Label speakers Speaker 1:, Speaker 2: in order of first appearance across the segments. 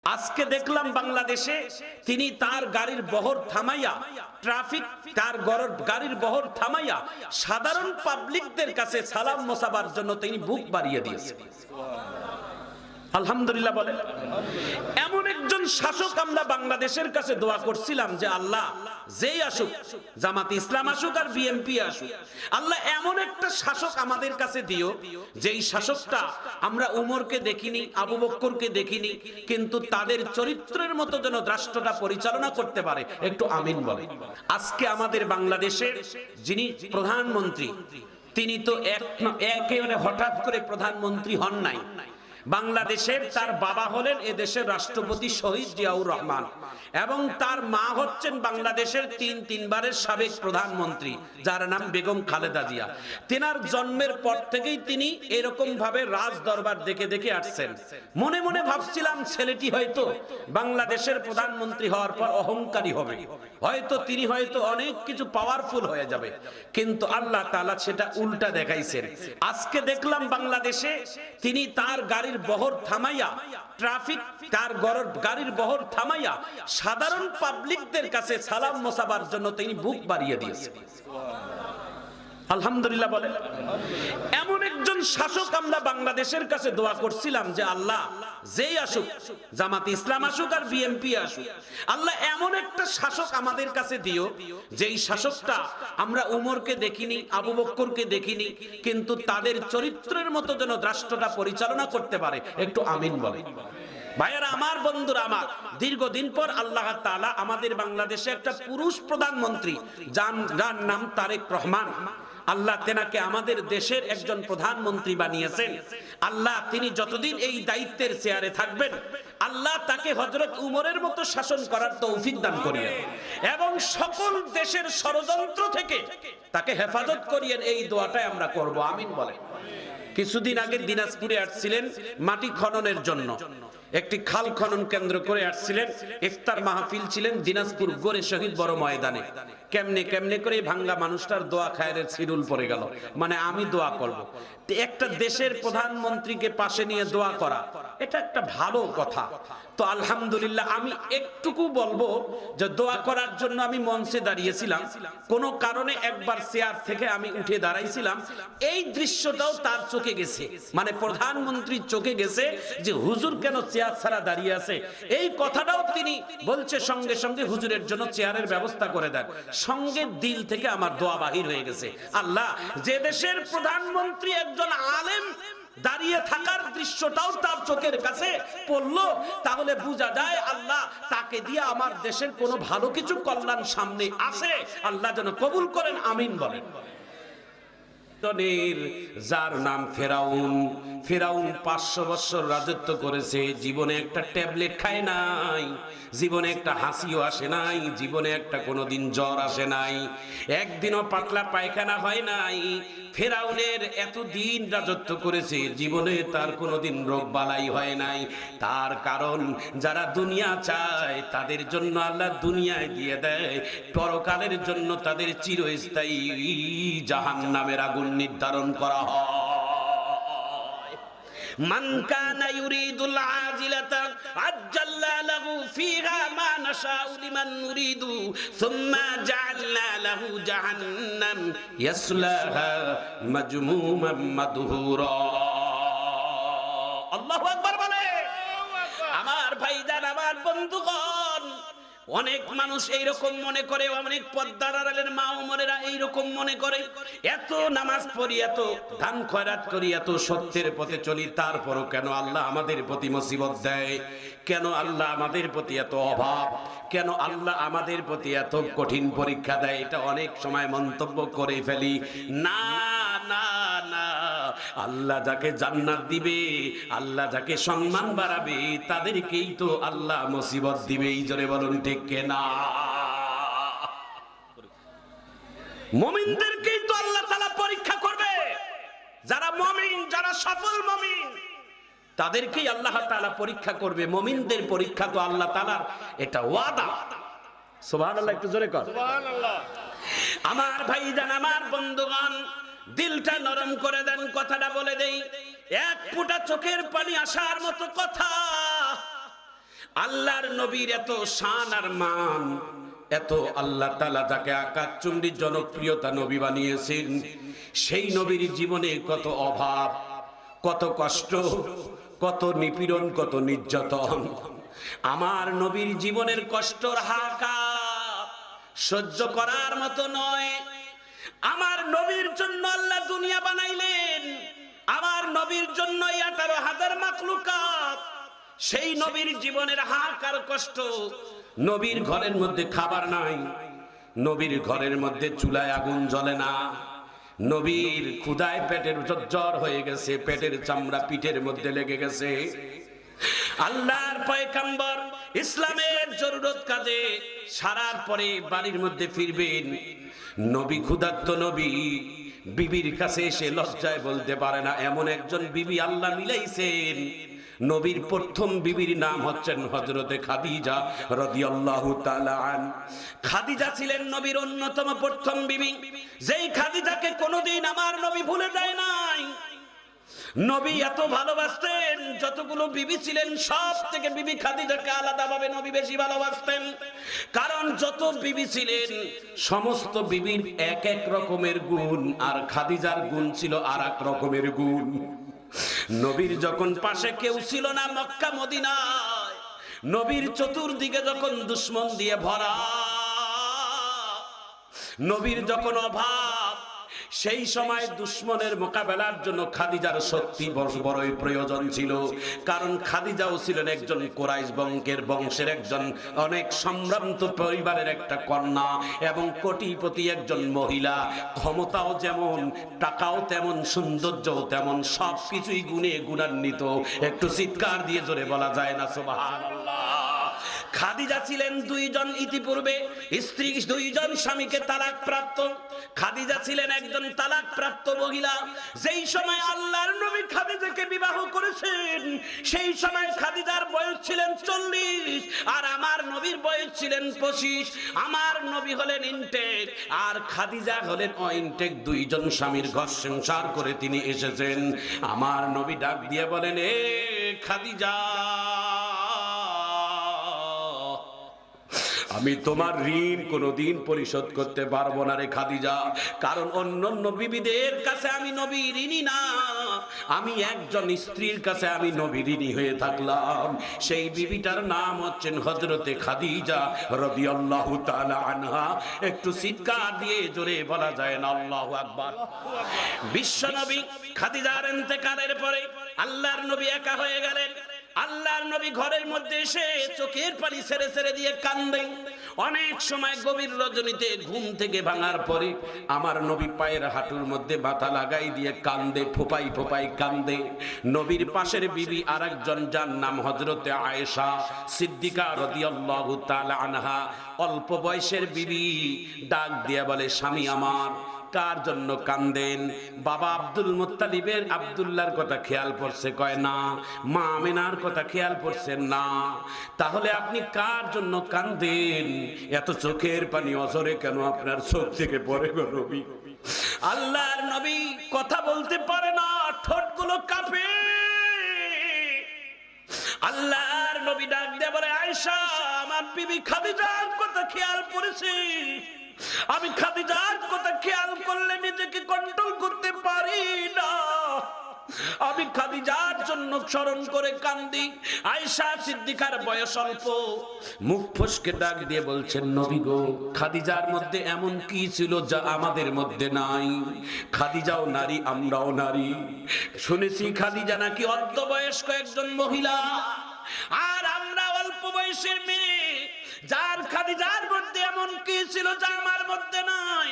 Speaker 1: আজকে দেখলাম বাংলাদেশে তিনি তার গাড়ির বহর থামাইয়া ট্রাফিক তার গাড়ির বহর থামাইয়া সাধারণ পাবলিকদের কাছে সালাম মোসাবার জন্য তিনি বুক বাড়িয়ে দিয়েছেন। আলহামদুলিল্লাহ বলেন। এমন একজন শাসক আমরা বাংলাদেশের কাছে দোয়া করছিলাম যে আল্লাহ যেই আসুক, জামাত ইসলাম আসুক আর বিএনপি আসুক, আল্লাহ এমন একটা শাসক আমাদের কাছে দিও যেই শাসকটা আমরা উমরকে দেখিনি, আবু বকরকে দেখিনি, কিন্তু তাদের চরিত্রের মতো যেন রাষ্ট্রটা পরিচালনা করতে পারে। একটু আমিন বলে। আজকে আমাদের বাংলাদেশের যিনি প্রধানমন্ত্রী, তিনি তো একেবারে হঠাৎ করে প্রধানমন্ত্রী হন নাই। বাংলাদেশের তার বাবা হলেন এদেশের রাষ্ট্রপতি শহীদ জিয়াউর রহমান এবং তার মা হচ্ছেন বাংলাদেশের তিনবারের সাবেক প্রধানমন্ত্রী যার নাম বেগম খালেদা জিয়া। তেনার জন্মের পর থেকেই তিনি এরকম ভাবে রাজ দরবার দেখে দেখে আসছেন। মনে মনে ভাবছিলাম ছেলেটি হয়তো বাংলাদেশের প্রধানমন্ত্রী হওয়ার পর অহংকারী হবে, হয়তো তিনি হয়তো অনেক কিছু পাওয়ারফুল হয়ে যাবে, কিন্তু আল্লাহ তাআলা সেটা উল্টা দেখাইছেন। আজকে দেখলাম বাংলাদেশে তিনি তার গাড়ির বহর থামাইয়া ট্রাফিক তার গাড়ির বহর থামাইয়া সাধারণ পাবলিকদের কাছে সালাম মোসাবার জন্য তিনি বুক বাড়িয়ে দিয়েছেন। আলহামদুলিল্লাহ বলেন। এমন একজন শাসক আমরা বাংলাদেশের কাছে দোয়া করছিলাম যে আল্লাহ যেই আসুক, জামাত ইসলাম আসুক আর বিএনপি আসুক, আল্লাহ এমন একটা শাসক আমাদের কাছে দিও যেই শাসকটা আমরা উমরকে দেখিনি, আবু বকরকে দেখিনি, কিন্তু তাদের চরিত্রের মতো যেন রাষ্ট্রটা পরিচালনা করতে পারে। একটু আমিন বলে। ভাইয়েরা আমার, বন্ধুরা আমার, দীর্ঘদিন পর আল্লাহ তাআলা আমাদের বাংলাদেশে একটা পুরুষ প্রধানমন্ত্রী যার নাম তারেক রহমান, আল্লাহ তেনাকে আমাদের দেশের একজন প্রধানমন্ত্রী বানিয়েছেন। আল্লাহ তিনি যতদিন এই দায়িত্বের চেয়ারে থাকবেন, আল্লাহ তাকে হযরত উমরের মতো শাসন করার তৌফিক দান করিয়েন এবং সকল দেশের ষড়যন্ত্র থেকে তাকে হেফাজত করিয়েন। এই দোয়াটাই আমরা করব। আমিন বলে। কিছুদিন আগে দিনাজপুরে আসছিলেন মাটি খননের জন্য, একটি খাল খনন কেন্দ্র করে আসছিলেন। ইফতার মাহফিল ছিলেন দিনাজপুর গোরে শহীদ বড় ময়দানে। কেমনে করে ভাঙ্গা মানুষটার দোয়া খায়ের ছিরুল পড়ে গেল। মানে আমি দোয়া করব। একটা দেশের প্রধানমন্ত্রীকে পাশে নিয়ে দোয়া করা, এটা একটা ভালো কথা। তো আলহামদুলিল্লাহ, আমি একটুকু বলবো যে দোয়া করার জন্য আমি মঞ্চে দাঁড়িয়েছিলাম, কোন কারণে একবার চেয়ার থেকে আমি উঠে দাঁড়াইছিলাম। এই দৃশ্যটাও তার চোখে গেছে, মানে প্রধানমন্ত্রীর চোখে গেছে যে হুজুর কেন চেয়ার ছাড়া দাঁড়িয়ে আছে। এই কথাটাও তিনি বলছে সঙ্গে সঙ্গে হুজুরের জন্য চেয়ারের ব্যবস্থা করে দেন। সঙ্গে দিল থেকে আমার দোয়া বাহির হয়ে গেছে। আল্লাহ, যে দেশের প্রধানমন্ত্রী একজন আলেম দাঁড়িয়ে থাকার দৃশ্যটাও তার চোখের কাছে পড়লো, তাহলে বোঝা যায় আল্লাহ তাকে দিয়ে আমার দেশের কোনো ভালো কিছু কল্যাণ সামনে আছে। আল্লাহ যেন কবুল করেন। আমিন বলেন। যার নাম ফেরাউন, 500 বছর রাজত্ব করেছে, জীবনে একটা ট্যাবলেট খায় নাই, জীবনে একটা হাসিও আসে নাই, জীবনে একটা কোনোদিন জ্বর আসে নাই, একদিনও পাতলা পায়খানা হয় নাই। ফেরাউনের এতদিন রাজত্ব করেছে, জীবনে তার কোনোদিন রোগ বালাই হয় নাই। তার কারণ যারা দুনিয়া চায় তাদের জন্য আল্লাহ দুনিয়ায় দিয়ে দেয়, পরকালের জন্য তাদের চিরস্থায়ী জাহান্নামের আগুন নির্ধারণ করা হয়। মান কানা ইউরিদুল আজিলাতা আজ্জালনা লাহু ফিহা মা নাশাউ লিমান নুরিদু সুম্মা জাআলনা লাহু জাহান্নাম ইয়াসলাহা মাজমুমান মাদহুরা। আল্লাহু আকবার বলে। আমার ভাইজান, আমার বন্ধুগণ, অনেক মানুষ এইরকম মনে করে, অনেক পর্দার আড়ালের মা ও বোনেরা এইরকম মনে করে, এত নামাজ পড়ি, এত দান খয়রাত করি, এত সত্যের পথে চলি, তারপরও কেন আল্লাহ আমাদের প্রতি মুসিবত দেয়? কেন আল্লাহ আমাদের প্রতি এত অভাব? কেন আল্লাহ আমাদের প্রতি এত কঠিন পরীক্ষা দেয়? এটা অনেক সময় মন্তব্য করে ফেলি। না না না, আল্লাহ যাকে জান্নাত দিবে, আল্লাহ যাকে সম্মান বাড়াবে, তাদেরকেই তো আল্লাহ মুসিবত দিবে। এই জোরে বলুন ঠিক কিনা? মুমিনদেরকেই তো আল্লাহ তাআলা পরীক্ষা করবে। যারা মুমিন, যারা সফল মুমিন, তাদেরকেই আল্লাহ তাআলা পরীক্ষা করবে। মুমিনদের পরীক্ষা তো আল্লাহ তাআলার এটা ওয়াদা। সুবহানাল্লাহ, একটু জোরে কর সুবহানাল্লাহ। আমার ভাইজান, আমার বন্ধুগণ, দিলটা নরম করে দেন, কথাটা বলে দেই। এক ফোঁটা চোখের পানি আসার মতো কথা। আল্লাহর নবীর এত শান আর মান, এত আল্লাহ তাআলা যাকে আকাশচুম্বী জনপ্রিয়তা নবী বানিয়েছেন, সেই নবীর জীবনে কত অভাব, কত কষ্ট, কত নিপীড়ন, কত নির্যাতন। আমার নবীর জীবনের কষ্টর হাহাকার সহ্য করার মতো নয়। আমার নবীর জন্য আল্লাহ দুনিয়া বানাইলেন, আমার নবীর জন্য 18,000 মাখলুকাত। সেই নবীর জীবনের হাহাকার কষ্ট। নবীর ঘরের মধ্যে খাবার নাই, নবীর ঘরের মধ্যে চুলায় আগুন জ্বলে না, নবীর ক্ষুধায় পেটের জ্বর হয়ে গেছে, পেটের চামড়া পিঠের মধ্যে লেগে গেছে। আল্লাহর পয়গম্বর ইসলামের জরুরত কাজে সারার পরে বাড়ির মধ্যে ফিরবেন। নবী ক্ষুধার্ত নবী বিবির কাছে এসে লজ্জায় বলতে পারে না, এমন একজন বিবি আল্লাহ মিলাইছেন। নবীর প্রথম বিবির নাম হচ্ছেন হযরতে খাদিজা রাদিয়াল্লাহু তাআলা আন। খাদিজা ছিলেন নবীর অন্যতম প্রথম বিবি, যেই খাদিজাকে কোনোদিন আমার নবী ভুলে যায় নাই। নবী এত ভালোবাসতেন, যতগুলো বিবি ছিলেন সব থেকে বিবি খাদিজাকে আলাদাভাবে নবী বেশি ভালোবাসতেন। কারণ যত বিবি ছিলেন সমস্ত বিবির এক এক রকমের গুণ, আর খাদিজার গুণ ছিল আর এক রকমের গুণ। নবীর যখন পাশে কেউ ছিল না মক্কা মদিনায়, নবীর চতুর্দিকে যখন দুশমন দিয়ে ভরা, নবীর যখন অভাব, সেই সময় দুশমনের মোকাবেলার জন্য খাদিজার শক্তি বড়ই প্রয়োজন ছিল। কারণ খাদিজাও ছিলেন একজন কুরাইশ বংশের একজন অনেক সম্ভ্রান্ত পরিবারের একটা কন্যা এবং কোটিপতি একজন মহিলা। ক্ষমতাও যেমন, টাকাও তেমন, সৌন্দর্যও তেমন, সবকিছুই গুণে গুণান্বিত। একটু চিৎকার দিয়ে জোরে বলা যায় না সুবহানাল্লাহ। খাদিজা ছিলেন দুইজন ইতিপূর্বে স্ত্রী, দুইজন স্বামীকে তালাক প্রাপ্ত। খাদিজা ছিলেন একজন তালাক প্রাপ্ত মহিলা। যেই সময় আল্লাহর নবী খাদিজাকে বিবাহ করেছেন, সেই সময় খাদিজার বয়স ছিলেন 40 আর আমার নবীর বয়স ছিলেন 25। আমার নবী হলেন ইনটেক আর খাদিজা হলেন অইনটেক। দুইজন স্বামীর ঘর সংসার করে তিনি এসেছেন। আমার নবী ডাক দিয়ে বলেন, এ খাদিজা, আমি তোমার ঋণ কোনোদিন পরিশোধ করতে পারবো না রে খাদিজা। কারণ অন্যান্য বিবিদের কাছে আমি নবী ঋণী না, আমি একজন স্ত্রীর কাছে আমি নবী ঋণী হয়ে থাকলাম। সেই বিবিটার নাম হচ্ছেন হযরতে খাদিজা রাদিয়াল্লাহু তাআলা আনহা। একটু চিৎকার দিয়ে জোরে বলা যায় না আল্লাহু আকবার। বিশ্ব নবী খাদিজার ইন্তেকালের পরে আল্লাহর নবী একা হয়ে গেলেন। আল্লাহর নবী ঘরের মধ্যে এসে চোখের পানি ছেড়ে ছেড়ে দিয়ে কাঁদেন। অনেক সময় গভীর রজনীতে ঘুম থেকে ভাঙার পরে আমার নবী পায়ের হাঁটুর মধ্যে মাথা লাগাই দিয়ে কান্দে, ফোপাই ফোপাই কান্দে। নবীর পাশের বিবি আরেকজন, যার নাম হযরতে আয়েশা সিদ্দিকা রাদিয়াল্লাহু তাআলা আনহা, অল্প বয়সের বিবি, ডাক দিয়ে বলে, স্বামী আমার, কার জন্য কান্দেন? বাবা আব্দুল মুত্তালিবের আব্দুল্লাহর কথা খেয়াল পড়ছে? কয় না। মা আমিনার কথা খেয়াল পড়ছেন? না। তাহলে আপনি কার জন্য কান্দেন? এত চোখের পানি অঝরে কেন আপনার চোখ থেকে পড়ে গো নবী? আল্লাহর নবী কথা বলতে পারে না, ঠোঁটগুলো কাঁপে। আল্লাহর নবী ডাক দিয়ে বলে, আয়েশা, আমার বিবি খাদিজার কথা খেয়াল পড়েছে। আমি খাদিজার কথা খেয়াল করলে নিজেকে কন্ট্রোল করতে পারি না। আমি খাদিজার জন্য স্মরণ করে কান্দি। আয়েশা সিদ্দিকার বয়স অল্প, মুখ ফসকে ডাক দিয়ে বলছেন, নবী গো, খাদিজার মধ্যে এমন কি ছিল যা আমাদের মধ্যে নাই? খাদিজাও নারী, আমরাও নারী। শুনেছি খাদিজা নাকি অর্ধবয়স্ক একজন মহিলা, আর আমরা অল্প বয়সের মেয়ে। যার খাদিজার মধ্যে এমন কি ছিল যা আমার মধ্যে নাই?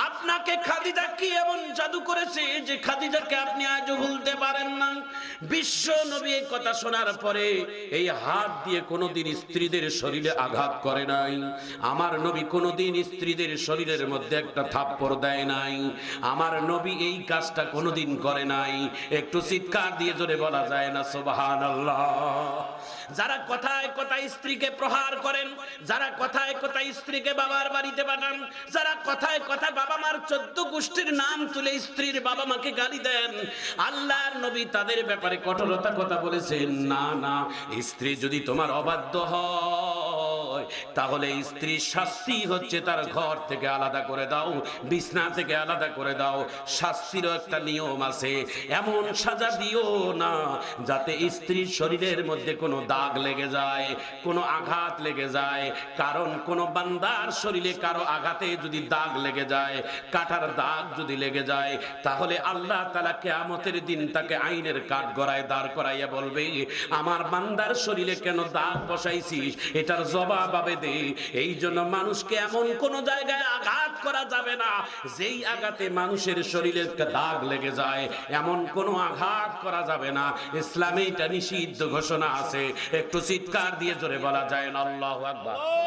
Speaker 1: আপনাকে খাদিজা কি এমন জাদু করেছে যে খাদিজাকে আপনি আজও ভুলতে পারেন না? বিশ্ব নবী এই কথা শোনার পরে এই হাত দিয়ে কোনোদিন স্ত্রীদের শরীরে আঘাত করে নাই। আমার নবী কোনোদিন স্ত্রীদের শরীরের মধ্যে একটা থাপ্পড় দেয় নাই। আমার নবী এই কাজটা কোনোদিন করে নাই। একটু চিৎকার দিয়ে জোরে বলা যায় না সুবহানাল্লাহ? যারা কথায় কথায় স্ত্রীকে প্রহার করেন, যারা কথায় কথায় স্ত্রীকে বাবার বাড়িতে পাঠান, যারা কথায় কথায় বাবা মার 14 গোষ্ঠীর নাম তুলে স্ত্রীর বাবা মাকে গালি দেন, আল্লাহর নবী তাদের ব্যাপারে কঠোরতা কথা বলেছেন, না না, স্ত্রী যদি তোমার অবাধ্য হয় তাহলে স্ত্রীর শাস্তি হচ্ছে তার ঘর থেকে আলাদা করে দাও, বিছনা থেকে আলাদা করে দাও। শাস্তিরও একটা নিয়ম আছে, এমন সাজা দিও না যাতে স্ত্রীর শরীরের মধ্যে কোনো দাগ লেগে যায়, কোনো আঘাত লেগে যায়। কারণ কোন বান্দার শরীরে কারো আঘাতে যদি দাগ লেগে যায়, কাটার দাগ যদি লেগে যায়, তাহলে আল্লাহ তাআলা কিয়ামতের দিন তাকে আইনের কাঠগড়ায় দাঁড় করাইয়া বলবে, আমার বান্দার শরীরে কেন দাগ বসাইছিস, এটার জবাব আবে দে। এই জন্য মানুষকে এমন কোন জায়গায় আঘাত করা যাবে না যেই আঘাতে মানুষের শরীরে দাগ লেগে যায়, এমন কোন আঘাত করা যাবে না। ইসলামে এটা নিষিদ্ধ ঘোষণা আছে। একটু চিৎকার দিয়ে জোরে বলা যায় না আল্লাহু আকবার।